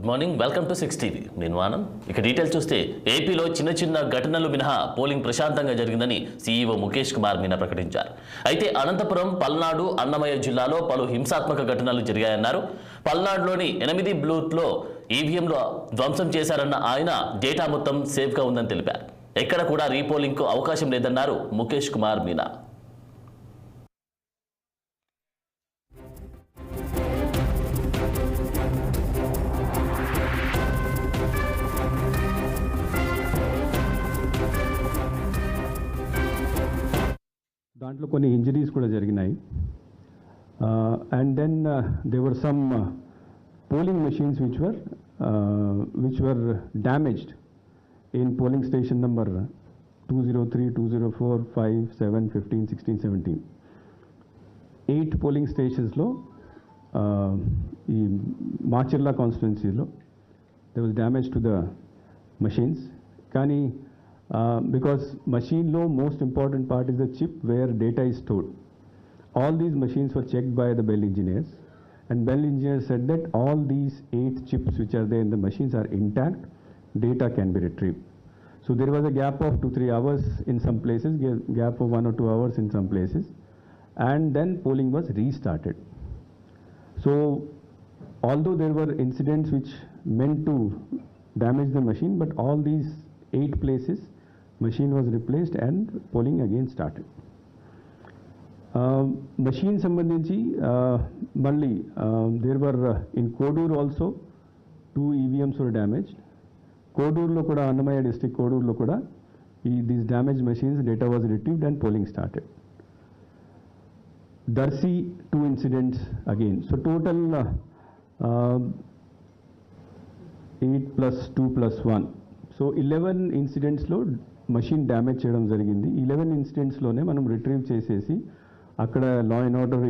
Good morning, welcome to 6 TV. నేను ఆనంద్. ఇక details చూస్తే ఏపీలో చిన్న ఘటనలు మినహా పోలింగ్ ప్రశాంతంగా జరిగిందని సీఈఓ ముఖేష్ కుమార్ మీనా ప్రకటించారు. అయితే అనంతపురం, పల్నాడు, అన్నమయ్య జిల్లాలో పలు హింసాత్మక ఘటనలు జరిగాయన్నారు. పల్నాడులోని 8 బూత్లో ఈవీఎంలు ధ్వంసం చేశారన్న ఆయన డేటా మొత్తం సేఫ్గా ఉందని తెలిపారు. ఎక్కడ కూడా రీపోలింగ్కు అవకాశం లేదన్నారు ముఖేష్ కుమార్ మీనా. దాంట్లో కొన్ని ఇంజరీస్ కూడా జరిగినాయి. And then they were some polling machines which were damaged in polling station number 203, 204, 5, 7, 15, 16, 17. 8 polling స్టేషన్స్లో ఈ మాచర్ల కాన్స్టిట్యున్సీలో there was damage to the machines. కానీ because machine law most important part is the chip where data is stored. All these machines were checked by the Bell engineers, and Bell engineers said that all these 8 chips which are there in the machines are intact, data can be retrieved. So there was a gap of 2-3 hours in some places, gap of 1 or 2 hours in some places, and then polling was restarted. So although there were incidents which meant to damage the machine, but all these 8 places machine was replaced and polling again started. Machine sambandhinchi malli there were in Kodur also 2 EVMs were damaged. Kodur lo kuda Annamaya district Kodur lo kuda these damaged machines data was retrieved and polling started. Darsi 2 incidents again. So total 8 plus 2 plus 1. So 11 ఇన్సిడెంట్స్లో machine damage చేయడం జరిగింది. 11 ఇన్సిడెంట్స్లోనే మనం retrieve చేసేసి అక్కడ law and order